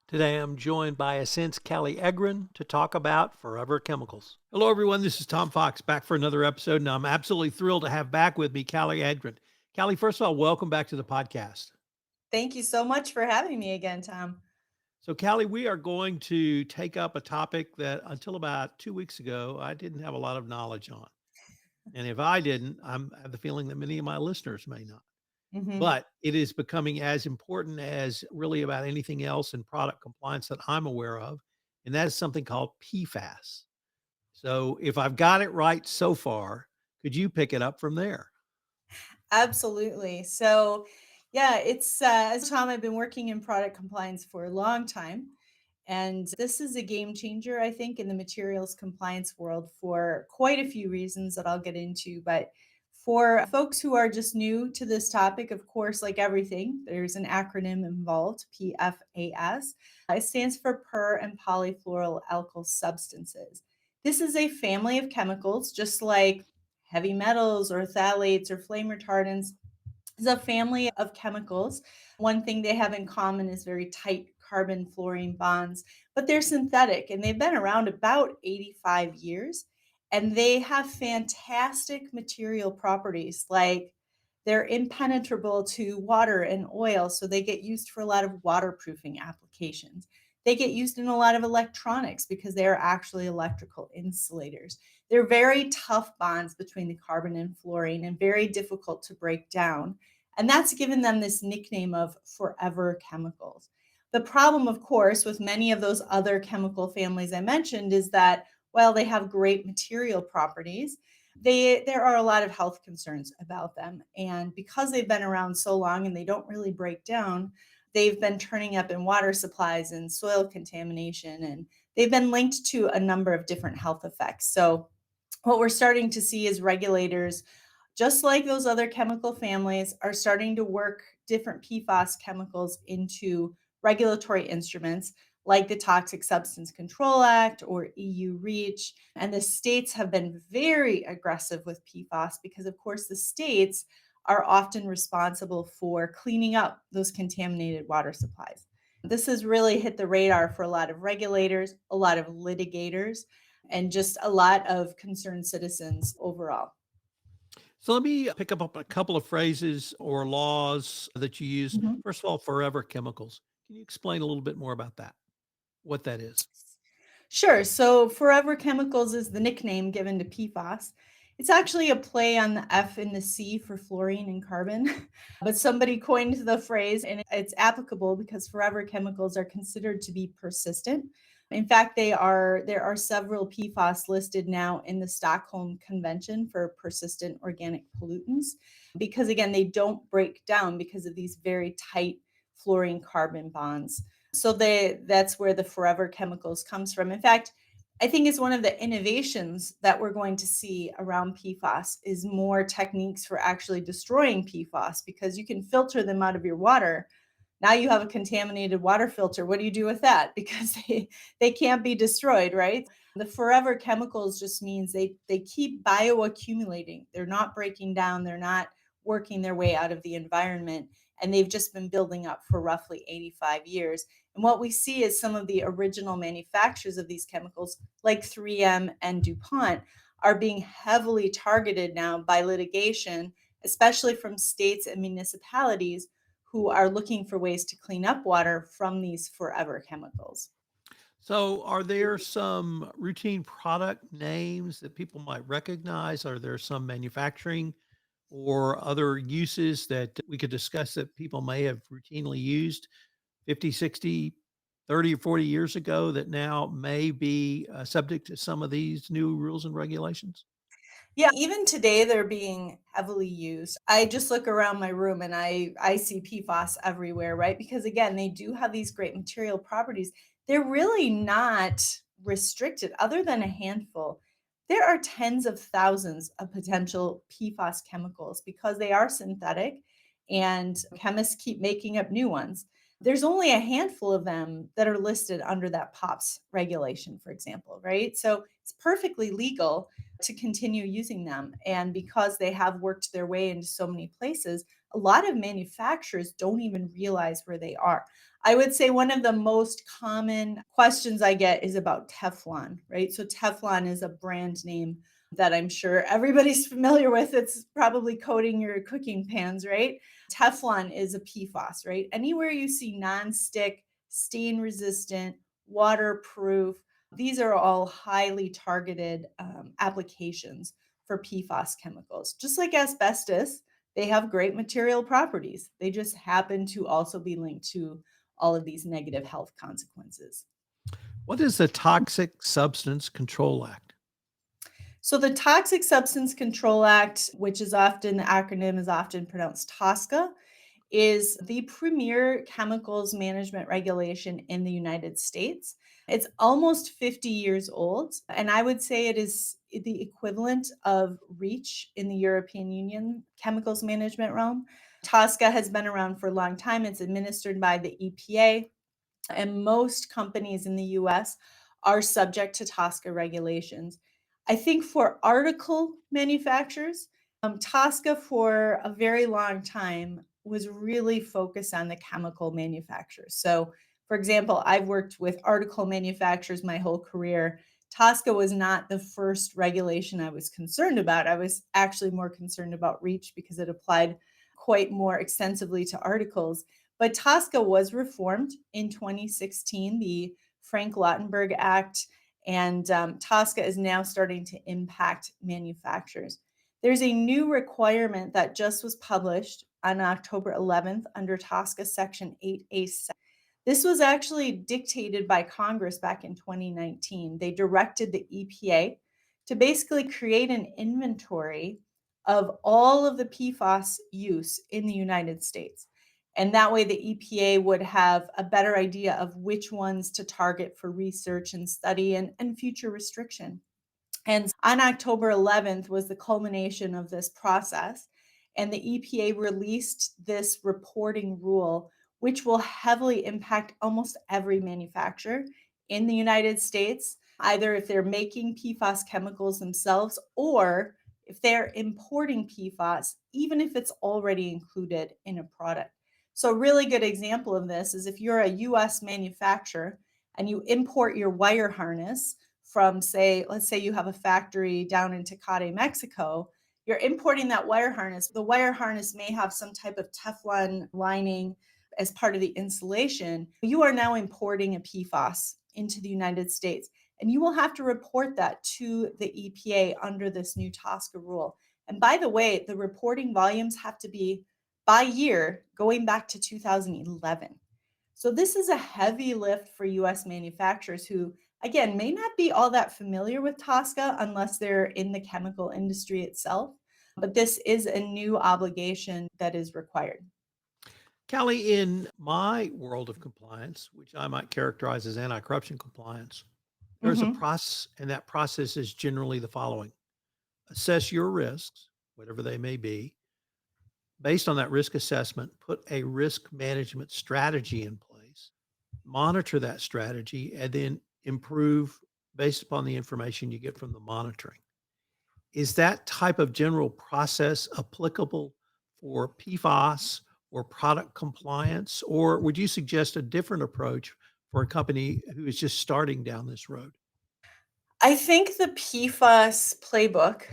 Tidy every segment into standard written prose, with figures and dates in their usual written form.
Today I'm joined by Assent's Callie Edgren to talk about forever chemicals. Hello, everyone. This is Tom Fox back for another episode, and I'm absolutely thrilled to have back with me Callie Edgren. Callie, first of all, welcome back to the podcast. Thank you so much for having me again, Tom. So, Callie, we are going to take up a topic that until about 2 weeks ago, I didn't have a lot of knowledge on. And if I didn't, I have the feeling that many of my listeners may not. hmm But it is becoming as important as really about anything else in product compliance that I'm aware of, and that is something called PFAS. So if I've got it right so far, could you pick it up from there? Absolutely. Yeah, it's as Tom, I've been working in product compliance for a long time. And this is a game changer, I think, in the materials compliance world for quite a few reasons that I'll get into. But for folks who are just new to this topic, of course, like everything, there's an acronym involved, PFAS. It stands for per and polyfluoroalkyl substances. This is a family of chemicals, just like heavy metals or phthalates or flame retardants is a family of chemicals. One thing they have in common is very tight carbon fluorine bonds, but they're synthetic and they've been around about 85 years. And they have fantastic material properties like they're impenetrable to water and oil. So they get used for a lot of waterproofing applications. They get used in a lot of electronics because they are actually electrical insulators. They're very tough bonds between the carbon and fluorine and very difficult to break down. And that's given them this nickname of forever chemicals. The problem, of course, with many of those other chemical families I mentioned is that while they have great material properties, there are a lot of health concerns about them. And because they've been around so long and they don't really break down, they've been turning up in water supplies and soil contamination, and they've been linked to a number of different health effects. So what we're starting to see is regulators, just like those other chemical families, are starting to work different PFAS chemicals into regulatory instruments like the Toxic Substance Control Act or EU REACH. And the states have been very aggressive with PFAS because, of course, the states are often responsible for cleaning up those contaminated water supplies. This has really hit the radar for a lot of regulators, a lot of litigators, and just a lot of concerned citizens overall. So let me pick up a couple of phrases or laws that you use. Mhm. First of all, forever chemicals. Can you explain a little bit more about that? What that is? Sure. So, forever chemicals is the nickname given to PFAS. It's actually a play on the F and the C for fluorine and carbon, but somebody coined the phrase and it's applicable because forever chemicals are considered to be persistent. In fact, there are several PFAS listed now in the Stockholm Convention for persistent organic pollutants because again, they don't break down because of these very tight fluorine carbon bonds. That's where the forever chemicals comes from. In fact, I think it's one of the innovations that we're going to see around PFAS is more techniques for actually destroying PFAS because you can filter them out of your water. Now you have a contaminated water filter. What do you do with that? Because they can't be destroyed, right? The forever chemicals just means they keep bioaccumulating. They're not breaking down, they're not working their way out of the environment, and they've just been building up for roughly 85 years. And what we see is some of the original manufacturers of these chemicals, like 3M and DuPont, are being heavily targeted now by litigation, especially from states and municipalities who are looking for ways to clean up water from these forever chemicals. So, are there some routine product names that people might recognize? Are there some manufacturing or other uses that we could discuss that people may have routinely used 50, 60, 30, or 40 years ago that now may be subject to some of these new rules and regulations? Yeah, even today they're being heavily used. I just look around my room and I see PFAS everywhere, right? Because again, they do have these great material properties. They're really not restricted other than a handful. There are tens of thousands of potential PFAS chemicals because they are synthetic and chemists keep making up new ones. There's only a handful of them that are listed under that POPs regulation, for example, right? So it's perfectly legal to continue using them. And because they have worked their way into so many places, a lot of manufacturers don't even realize where they are. I would say one of the most common questions I get is about Teflon, right? So Teflon is a brand name that I'm sure everybody's familiar with. It's probably coating your cooking pans, right? Teflon is a PFAS, right? Anywhere you see nonstick, stain resistant, waterproof, these are all highly targeted applications for PFAS chemicals. Just like asbestos, they have great material properties. They just happen to also be linked to all of these negative health consequences. What is the Toxic Substance Control Act? So the Toxic Substance Control Act, which is often the acronym is often pronounced TSCA, is the premier chemicals management regulation in the United States. It's almost 50 years old, and I would say it is the equivalent of REACH in the European Union chemicals management realm. TSCA has been around for a long time. It's administered by the EPA, and most companies in the US are subject to TSCA regulations. I think for article manufacturers, TSCA for a very long time was really focused on the chemical manufacturers. So, for example, I've worked with article manufacturers my whole career. TSCA was not the first regulation I was concerned about. I was actually more concerned about REACH because it applied quite more extensively to articles. But TSCA was reformed in 2016, the Frank-Lautenberg Act, and TSCA is now starting to impact manufacturers. There's a new requirement that just was published on October 11th under TSCA Section 8A. This was actually dictated by Congress back in 2019. They directed the EPA to basically create an inventory of all of the PFAS use in the United States. And that way, the EPA would have a better idea of which ones to target for research and study and future restriction. And on October 11th was the culmination of this process. And the EPA released this reporting rule, which will heavily impact almost every manufacturer in the United States, either if they're making PFAS chemicals themselves or if they're importing PFAS, even if it's already included in a product. So, a really good example of this is if you're a US manufacturer and you import your wire harness from, say, let's say you have a factory down in Tecate, Mexico, you're importing that wire harness. The wire harness may have some type of Teflon lining as part of the insulation. You are now importing a PFAS into the United States, and you will have to report that to the EPA under this new TSCA rule. And by the way, the reporting volumes have to be by year going back to 2011. So this is a heavy lift for US manufacturers who, again, may not be all that familiar with TSCA unless they're in the chemical industry itself. But this is a new obligation that is required. Callie, in my world of compliance, which I might characterize as anti corruption compliance, there's a Mhm. process, and that process is generally the following: assess your risks, whatever they may be. Based on that risk assessment, put a risk management strategy in place, monitor that strategy, and then improve based upon the information you get from the monitoring. Is that type of general process applicable for PFAS or product compliance? Or would you suggest a different approach for a company who is just starting down this road? I think the PFAS playbook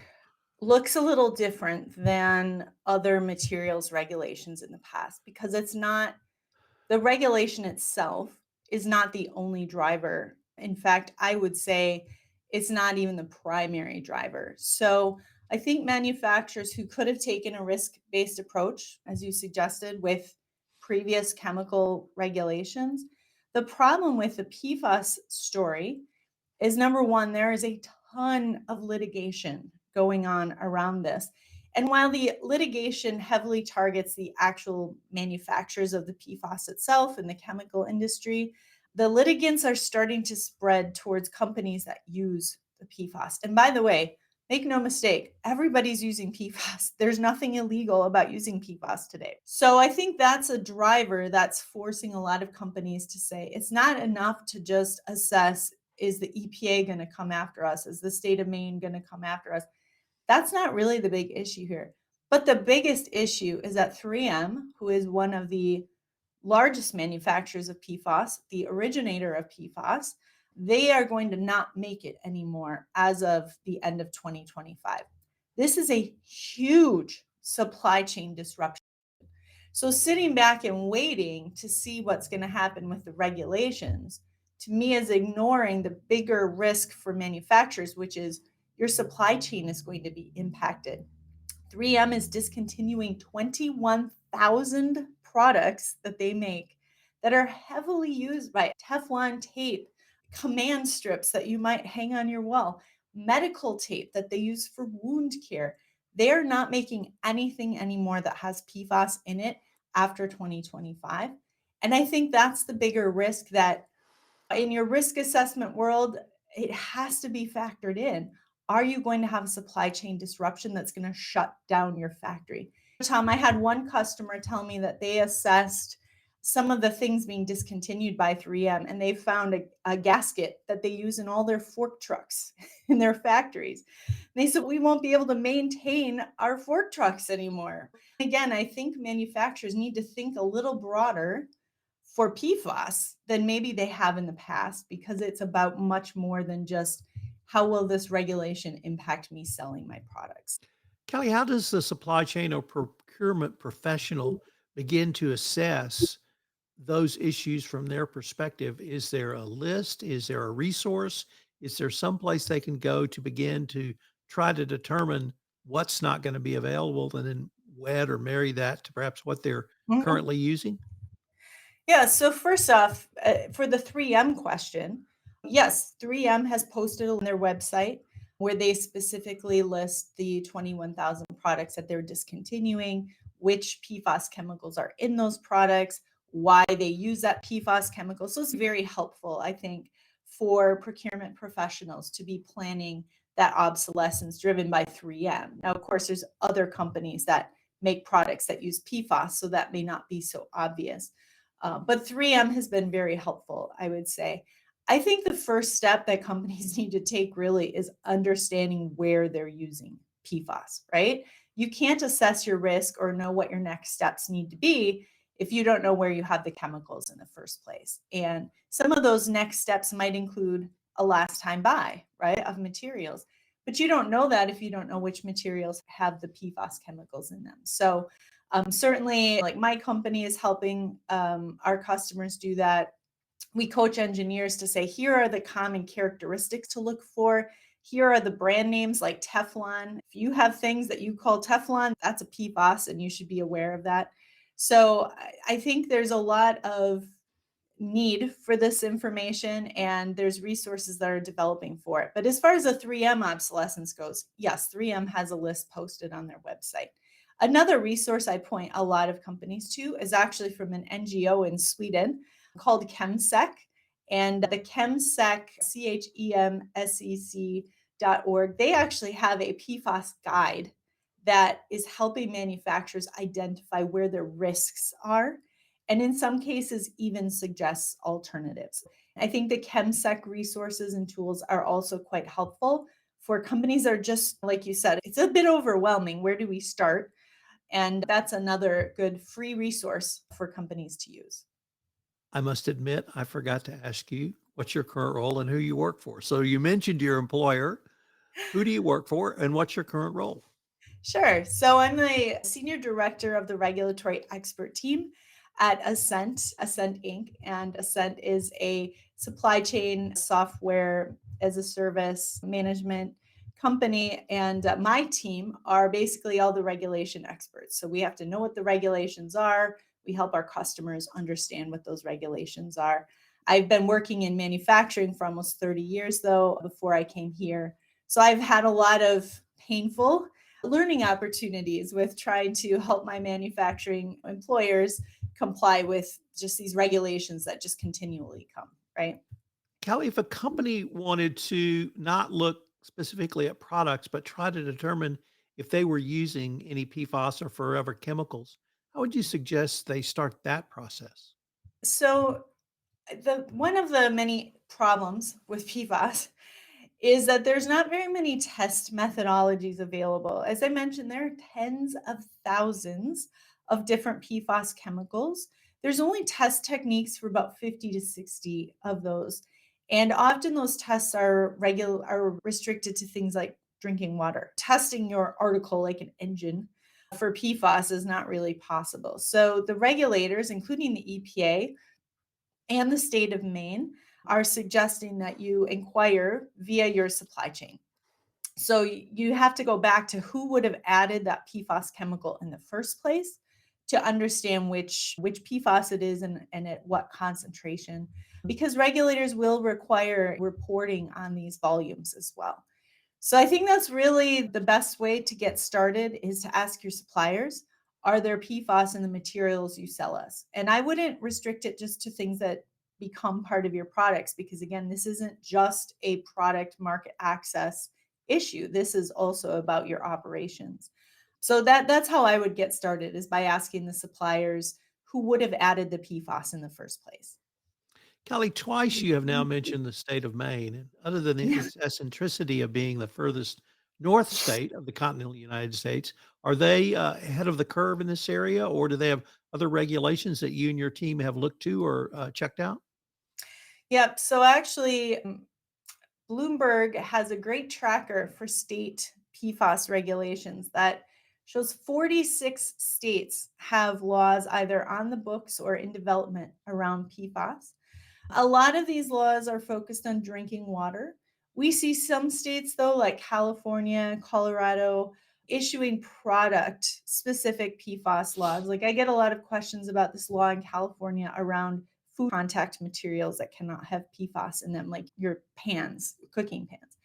looks a little different than other materials regulations in the past because it's not the regulation itself is not the only driver. In fact, I would say it's not even the primary driver. So I think manufacturers who could have taken a risk based approach, as you suggested, with previous chemical regulations, the problem with the PFAS story is number one, there is a ton of litigation going on around this. And while the litigation heavily targets the actual manufacturers of the PFAS itself and the chemical industry, the litigants are starting to spread towards companies that use the PFAS. And by the way, make no mistake, everybody's using PFAS. There's nothing illegal about using PFAS today. So I think that's a driver that's forcing a lot of companies to say it's not enough to just assess, is the EPA going to come after us? Is the state of Maine going to come after us? That's not really the big issue here. But the biggest issue is that 3M, who is one of the largest manufacturers of PFAS, the originator of PFAS, they are going to not make it anymore as of the end of 2025. This is a huge supply chain disruption. So, sitting back and waiting to see what's going to happen with the regulations, to me, is ignoring the bigger risk for manufacturers, which is your supply chain is going to be impacted. 3M is discontinuing 21,000 products that they make that are heavily used by Teflon tape, command strips that you might hang on your wall, medical tape that they use for wound care. They're not making anything anymore that has PFAS in it after 2025. And I think that's the bigger risk that in your risk assessment world, it has to be factored in. Are you going to have a supply chain disruption that's going to shut down your factory? Tom, I had one customer tell me that they assessed some of the things being discontinued by 3M, and they found a gasket that they use in all their fork trucks in their factories. And they said, we won't be able to maintain our fork trucks anymore. Again, I think manufacturers need to think a little broader for PFAS than maybe they have in the past, because it's about much more than just how will this regulation impact me selling my products. Kelly, how does the supply chain or procurement professional begin to assess those issues from their perspective? Is there a list? Is there a resource? Is there some place they can go to begin to try to determine what's not going to be available and then wed or marry that to perhaps what they're Mhm. currently using? Yeah, so first off, for the 3M question, yes, 3M has posted on their website where they specifically list the 21,000 products that they're discontinuing, which PFAS chemicals are in those products, why they use that PFAS chemical. So it's very helpful, I think, for procurement professionals to be planning that obsolescence driven by 3M. Now, of course, there's other companies that make products that use PFAS, so that may not be so obvious. But 3M has been very helpful, I would say. I think the first step that companies need to take really is understanding where they're using PFAS, right? You can't assess your risk or know what your next steps need to be if you don't know where you have the chemicals in the first place. And some of those next steps might include a last time buy, right, of materials. But you don't know that if you don't know which materials have the PFAS chemicals in them. So certainly, like my company is helping our customers do that. We coach engineers to say, here are the common characteristics to look for. Here are the brand names like Teflon. If you have things that you call Teflon, that's a PFAS, and you should be aware of that. So I think there's a lot of need for this information, and there's resources that are developing for it. But as far as the 3M obsolescence goes, yes, 3M has a list posted on their website. Another resource I point a lot of companies to is actually from an NGO in Sweden called ChemSec. And the ChemSec, ChemSec.org, they actually have a PFAS guide that is helping manufacturers identify where their risks are, and in some cases even suggests alternatives. I think the ChemSec resources and tools are also quite helpful for companies that are just, like you said, it's a bit overwhelming. Where do we start? And that's another good free resource for companies to use. I must admit, I forgot to ask you what's your current role and who you work for. So you mentioned your employer. Who do you work for and what's your current role? Sure. So I'm the Senior Director of the Regulatory Expert Team at Assent Inc. And Assent is a supply chain software as a service management company. And my team are basically all the regulation experts. So we have to know what the regulations are. We help our customers understand what those regulations are. I've been working in manufacturing for almost 30 years, though, before I came here. So I've had a lot of painful learning opportunities with trying to help my manufacturing employers comply with just these regulations that just continually come, right? Kelly, if a company wanted to not look specifically at products, but try to determine if they were using any PFAS or forever chemicals, how would you suggest they start that process? So the one of the many problems with PFAS is that there's not very many test methodologies available. As I mentioned, there are tens of thousands of different PFAS chemicals. there's only test techniques for about 50 to 60 of those. And often those tests are restricted to things like drinking water. Testing your article like an engine for PFAS is not really possible. So the regulators, including the EPA and the state of Maine, are suggesting that you inquire via your supply chain. So you have to go back to who would have added that PFAS chemical in the first place to understand which PFAS it is and at what concentration, because regulators will require reporting on these volumes as well. So I think that's really the best way to get started is to ask your suppliers, are there PFAS in the materials you sell us? And I wouldn't restrict it just to things that become part of your products, because again, this isn't just a product market access issue. This is also about your operations. So that's how I would get started, is by asking the suppliers who would have added the PFAS in the first place. Kelly, twice you have now mentioned the state of Maine, and other than Yeah. its eccentricity of being the furthest north state of the continental United States, are they ahead of the curve in this area, or do they have other regulations that you and your team have looked to or checked out? Yep. So actually, Bloomberg has a great tracker for state PFAS regulations that shows 46 states have laws either on the books or in development around PFAS. A lot of these laws are focused on drinking water. We see some states, though, like California, Colorado, issuing product specific PFAS laws. Like, I get a lot of questions about this law in California around food contact materials that cannot have PFAS in them, like your pans, cooking pans.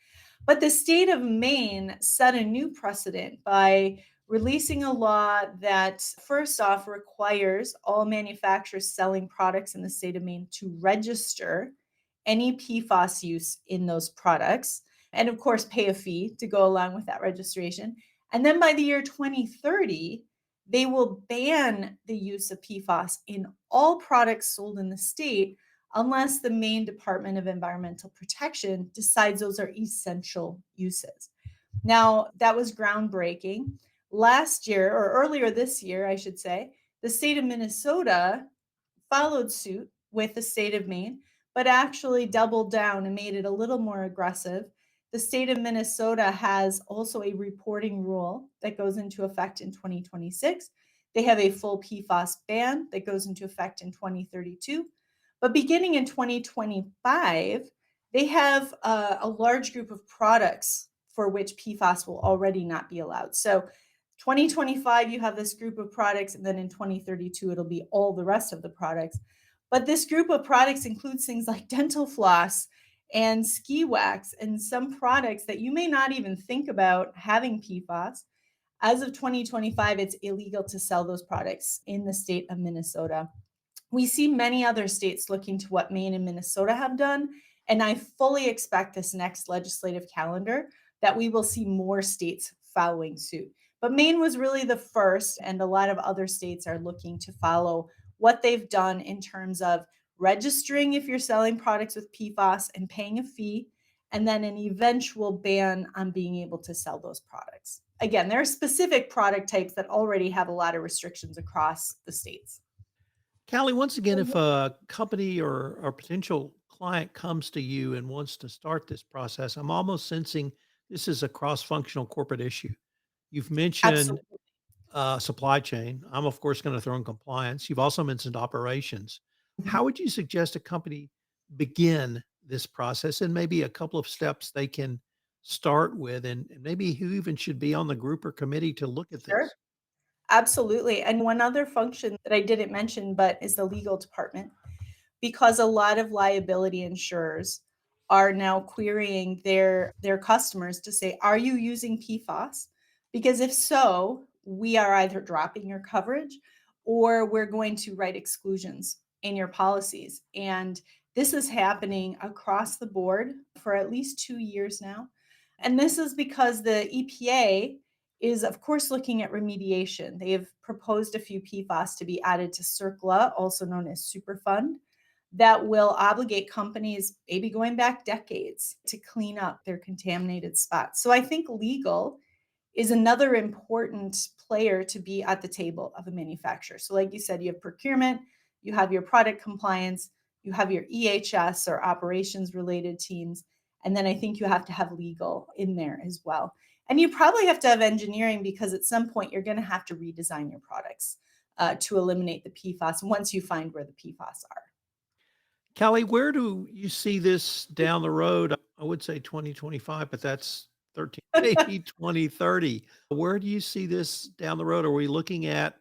But the state of Maine set a new precedent by releasing a law that, first off, requires all manufacturers selling products in the state of Maine to register any PFAS use in those products. And of course, pay a fee to go along with that registration. And then by the year 2030, they will ban the use of PFAS in all products sold in the state unless the Maine Department of Environmental Protection decides those are essential uses. Now, that was groundbreaking. Last year, or earlier this year, I should say, the state of Minnesota followed suit with the state of Maine, but actually doubled down and made it a little more aggressive. The state of Minnesota has also a reporting rule that goes into effect in 2026. They have a full PFAS ban that goes into effect in 2032. But beginning in 2025, they have a large group of products for which PFAS will already not be allowed. So 2025, you have this group of products, and then in 2032, it'll be all the rest of the products. But this group of products includes things like dental floss and ski wax and some products that you may not even think about having PFAS. As of 2025, it's illegal to sell those products in the state of Minnesota. We see many other states looking to what Maine and Minnesota have done. And I fully expect this next legislative calendar that we will see more states following suit. But Maine was really the first, and a lot of other states are looking to follow what they've done in terms of registering if you're selling products with PFAS and paying a fee, and then an eventual ban on being able to sell those products. Again, there are specific product types that already have a lot of restrictions across the states. Callie, once again, if a company or potential client comes to you and wants to start this process, I'm almost sensing this is a cross-functional corporate issue. You've mentioned Absolutely. supply chain. I'm of course going to throw in compliance. You've also mentioned operations. Mhm. How would you suggest a company begin this process, and maybe a couple of steps they can start with, and maybe who even should be on the group or committee to look at Sure. this? Absolutely. And one other function that I didn't mention, but is the legal department, because a lot of liability insurers are now querying their customers to say, are you using PFAS? Because if so, we are either dropping your coverage or we're going to write exclusions in your policies. And this is happening across the board for at least 2 years now. And this is because the EPA is, of course, looking at remediation. They have proposed a few PFAS to be added to CERCLA, also known as Superfund, that will obligate companies, maybe going back decades, to clean up their contaminated spots. So I think legal is another important player to be at the table of a manufacturer. So, like you said, you have procurement, you have your product compliance, you have your EHS or operations related teams, and then I think you have to have legal in there as well. And you probably have to have engineering because at some point you're going to have to redesign your products to eliminate the PFAS once you find where the PFAS are. Callie, where do you see this down the road? I would say 2025, but that's 13, maybe 2030. Where do you see this down the road? Are we looking at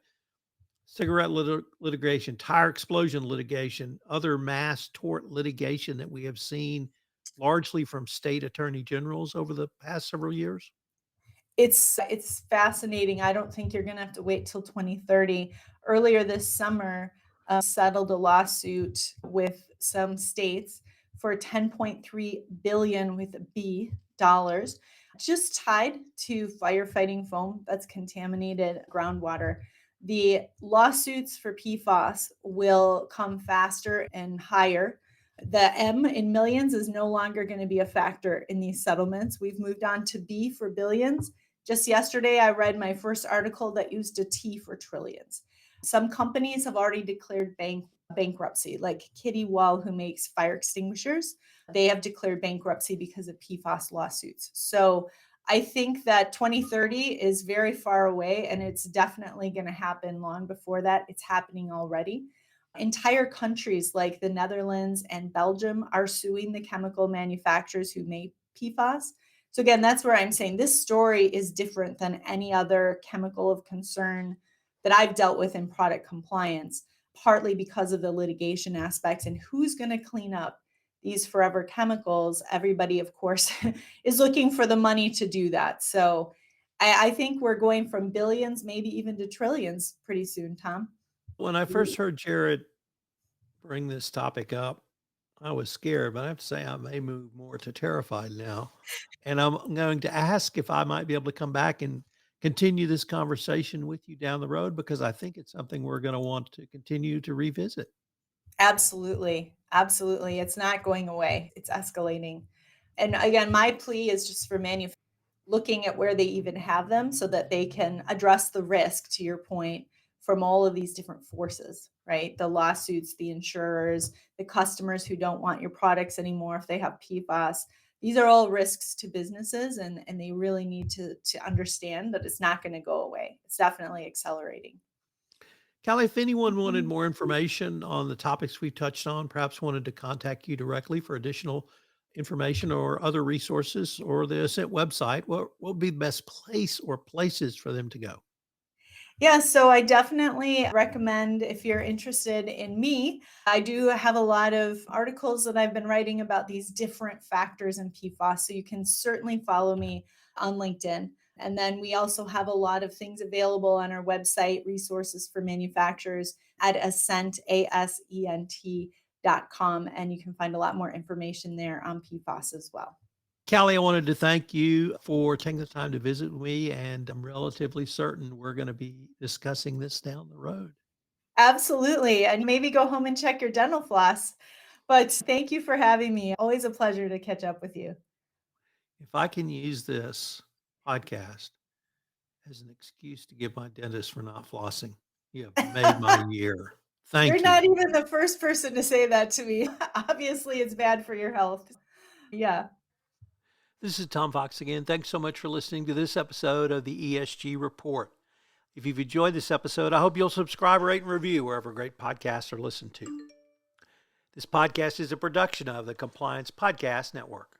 cigarette litigation, tire explosion litigation, other mass tort litigation that we have seen largely from state attorney generals over the past several years? It's fascinating. I don't think you're going to have to wait till 2030. Earlier this summer, settled a lawsuit with some states for 10.3 billion with a B dollars, just tied to firefighting foam that's contaminated groundwater. The lawsuits for PFAS will come faster and higher. The M in millions is no longer going to be a factor in these settlements. We've moved on to B for billions. Just yesterday, I read my first article that used a T for trillions. Some companies have already declared bankruptcy, like Kitty Wall, who makes fire extinguishers. They have declared bankruptcy because of PFAS lawsuits. So I think that 2030 is very far away, and it's definitely going to happen long before that. It's happening already. Entire countries like the Netherlands and Belgium are suing the chemical manufacturers who make PFAS. So again, that's where I'm saying this story is different than any other chemical of concern that I've dealt with in product compliance, partly because of the litigation aspects and who's going to clean up these forever chemicals. Everybody, of course, is looking for the money to do that. So I think we're going from billions, maybe even to trillions pretty soon, Tom. When I first heard Jared bring this topic up, I was scared, but I have to say I may move more to terrified now. And I'm going to ask if I might be able to come back and continue this conversation with you down the road because I think it's something we're going to want to continue to revisit. Absolutely. Absolutely. It's not going away. It's escalating. And again, my plea is just for manufacturers looking at where they even have them so that they can address the risk, to your point, from all of these different forces, right? The lawsuits, the insurers, the customers who don't want your products anymore if they have PFAS. These are all risks to businesses, and they really need to understand that it's not going to go away. It's definitely accelerating. Callie, if anyone wanted more information on the topics we touched on, perhaps wanted to contact you directly for additional information or other resources or the Assent website, what would be the best place or places for them to go? Yeah, so I definitely recommend if you're interested in me, I do have a lot of articles that I've been writing about these different factors in PFAS. So you can certainly follow me on LinkedIn. And then we also have a lot of things available on our website, resources for manufacturers at Assent, ASENT.com. And you can find a lot more information there on PFAS as well. Callie, I wanted to thank you for taking the time to visit with me, and I'm relatively certain we're going to be discussing this down the road. Absolutely. And maybe go home and check your dental floss. But thank you for having me. Always a pleasure to catch up with you. If I can use this podcast as an excuse to give my dentist for not flossing, you have made my year. You're Thank you. not even the first person to say that to me. Obviously, it's bad for your health. Yeah. This is Tom Fox again. Thanks so much for listening to this episode of the ESG Report. If you've enjoyed this episode, I hope you'll subscribe, rate, and review wherever great podcasts are listened to. This podcast is a production of the Compliance Podcast Network.